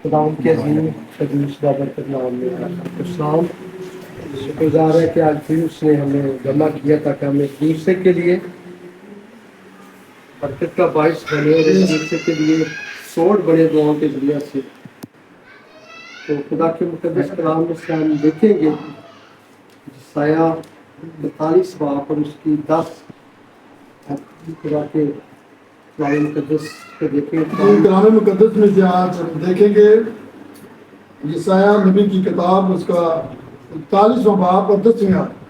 خدا ان کے عظیم قدوس بابرکت نام میں السلام شکر گزار ہے کہ آج پھر اس نے ہمیں جمع کیا تاکہ ہم ایک دوسرے کے لیے برکت کا باعث بنے اور ایک دوسرے کے لیے سوڑ بنے دعاؤں کے ذریعے سے. تو خدا کے مقدس کلام میں سے ہم دیکھیں گے سایہ 45 باب اور اس کی 10 خدا کے کلام مقدس کو دیکھیں گے. کلام مقدس میں سے آج ہم دیکھیں گے یسایہ نبی کی کتاب اس کا 41واں باب اور 10ویں آیت.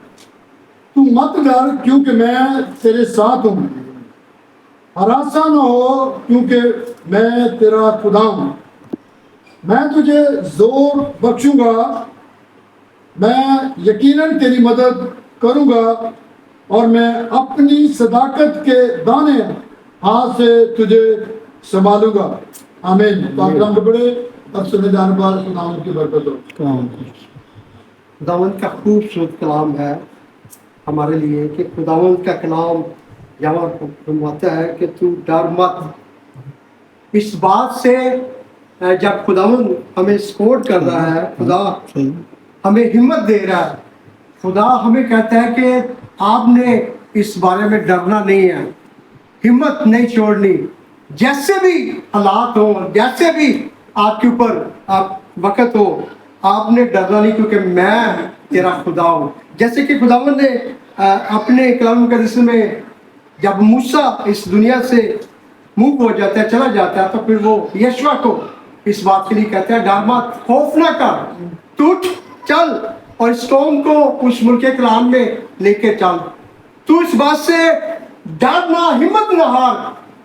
تو مت ڈر کیونکہ میں تیرے ساتھ ہوں، ہراساں نہ ہو کیونکہ میں تیرا خدا ہوں. میں تجھے زور بخشوں گا، میں یقیناً تیری مدد کروں گا اور میں اپنی صداقت کے دانے ہاتھ سے تجھے سنبھالوں گا. آمین. پاک بڑے اب سنے جانے پر خداوند کی برکت ہو. خداوند کا خوبصورت کلام ہے ہمارے لیے کہ خداوند کا کلام یہاں فرماتا ہے کہ تو ڈر مت. اس بات سے جب خداوند ہمیں سپورٹ کر رہا ہے، خدا ہمیں ہمت دے رہا ہے، خدا ہمیں کہتا ہے کہ آپ نے اس بارے میں ڈرنا نہیں ہے، ہمت نہیں چھوڑنی. جیسے بھی حالات ہوں، جیسے بھی آپ کے اوپر آپ وقت ہو، آپ نے ڈرنا نہیں کیونکہ میں تیرا خدا ہوں. جیسے کہ خداوند نے اپنے کلام مقدس میں جب موسیٰ اس دنیا سے منہ ہو جاتا ہے، چلا جاتا ہے، تو پھر وہ یشوع کو اس بات کے لیے کہتا ہے ڈر مت، خوف نہ کر، تو اٹھ چل اور اس قوم کو اس ملک کلام میں لے کے چل. تو اس بات سے ڈرنا، ہمت نہ ہار،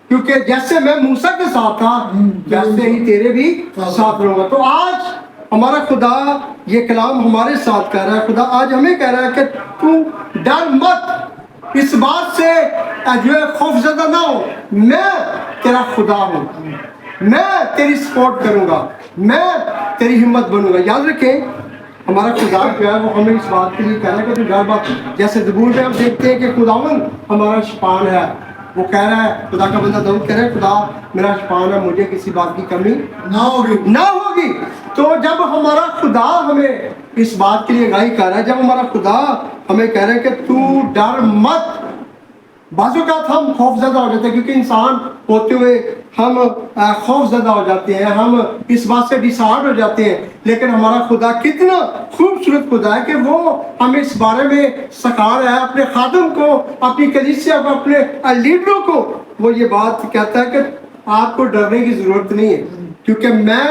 کیونکہ جیسے میں موسیٰ کے ساتھ تھا ویسے ہی تیرے بھی ساتھ رہوں گا. تو آج ہمارا خدا یہ کلام ہمارے ساتھ کہہ رہا ہے. خدا آج ہمیں کہہ رہا ہے کہ تو ڈر مت، اس بات سے جو ہے خوف زدہ نہ ہو، میں تیرا خدا ہوں، میں تیری سپورٹ کروں گا، میں تیری ہمت بنوں گا. یاد رکھیں ہمارا خدا جو ہے وہ ہمیں اس بات کے لیے کہہ رہا ہے کہ تو ڈر مت. جیسے زبور میں ہم دیکھتے ہیں کہ خداوند ہمارا شفان ہے، وہ کہہ رہا ہے، خدا کا بندہ داؤد کہہ رہا ہے خدا میرا شفان ہے، مجھے کسی بات کی کمی نہ ہوگی. تو جب ہمارا خدا ہمیں اس بات کے لیے آگاہی کر رہا ہے، جب ہمارا خدا ہمیں کہہ رہا ہے کہ تو ڈر مت. بعض اوقات ہم خوف زدہ ہو جاتے ہیں کیونکہ انسان ہوتے ہوئے ہم خوف زدہ ہو جاتے ہیں، ہم اس بات سے ڈسہارڈ ہو جاتے ہیں. لیکن ہمارا خدا کتنا خوبصورت خدا ہے کہ وہ ہمیں اس بارے میں سکھا رہا ہے، اپنے خادم کو، اپنی کلیسیا کو، اپنے لیڈروں کو وہ یہ بات کہتا ہے کہ آپ کو ڈرنے کی ضرورت نہیں ہے کیونکہ میں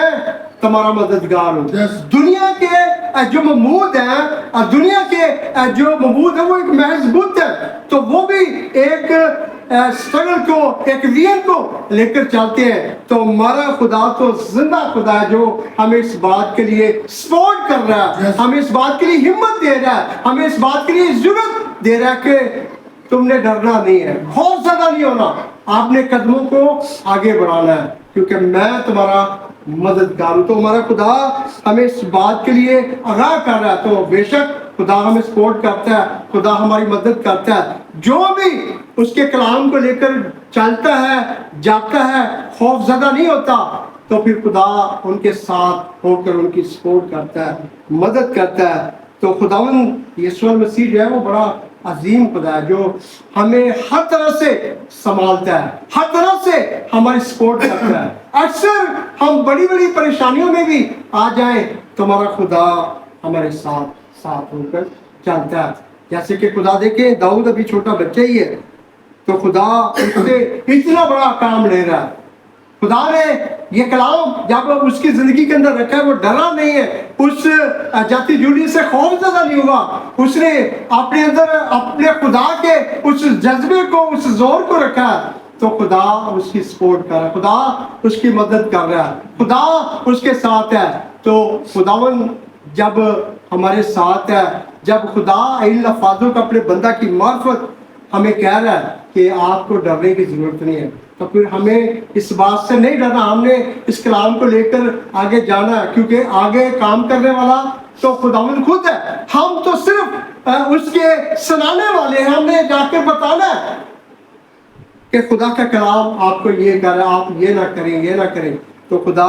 تمہارا مددگار ہوں. دنیا کے جو ممود ہیں، دنیا کے جو ممود ہیں وہ ایک محض بت ہے، تو وہ بھی ایک اسٹرگل کو، ایک ویژن کو لے کر چلتے ہیں. تو ہمارا خدا تو زندہ خدا ہے جو ہمیں اس بات کے لیے سپورٹ کر رہا ہے، ہمیں اس بات کے لیے ہمت دے رہا ہے، ہمیں اس بات کے لیے ضرورت دے رہا ہے کہ تم نے ڈرنا نہیں ہے، خوف زدہ نہیں ہونا، آپ نے قدموں کو آگے بڑھانا ہے کیونکہ میں تمہارا مددگار ہوں. تو ہمارا خدا ہمیں اس بات کے لیے آگاہ کر رہا ہے. تو بے شک خدا ہمیں سپورٹ کرتا ہے، خدا ہماری مدد کرتا ہے. جو بھی اس کے کلام کو لے کر چلتا ہے، جاتا ہے، خوف زدہ نہیں ہوتا، تو پھر خدا ان کے ساتھ ہو کر ان کی سپورٹ کرتا ہے، مدد کرتا ہے. تو خداوند یسوع مسیح جو ہے وہ بڑا عظیم خدا ہے جو ہمیں ہر طرح سے سنبھالتا ہے، ہر طرح سے ہماری سپورٹ کرتا ہے. اکثر ہم بڑی بڑی پریشانیوں میں بھی آ جائیں تو ہمارا خدا ہمارے ساتھ ہو کر چلتا ہے. جیسے کہ خدا دیکھیں داؤد ابھی چھوٹا بچہ ہی ہے تو خدا اس سے اتنا بڑا کام لے رہا ہے. خدا نے یہ کلام جب اس کی زندگی کے اندر رکھا ہے وہ ڈرا نہیں ہے، اس جاتی جولی سے خوف زدہ نہیں ہوا، اس نے اپنے اندر اپنے خدا کے اس جذبے کو، اس زور کو رکھا ہے. تو خدا اس کی سپورٹ کر رہا ہے، خدا اس کی مدد کر رہا ہے، خدا اس کے ساتھ ہے. تو خداوند جب ہمارے ساتھ ہے، جب خدا ان لفظوں کا اپنے بندہ کی معرفت ہمیں کہہ رہا ہے کہ آپ کو ڈرنے کی ضرورت نہیں ہے، تو پھر ہمیں اس بات سے نہیں ڈرنا. ہم نے اس کلام کو لے کر آگے جانا ہے کیونکہ آگے کام کرنے والا تو خداوند خود ہے. ہم تو صرف اس کے سنانے والے ہیں، ہم نے جا کر بتانا ہے کہ خدا کا کلام آپ کو یہ کہہ رہا ہے، آپ یہ نہ کریں، یہ نہ کریں. تو خدا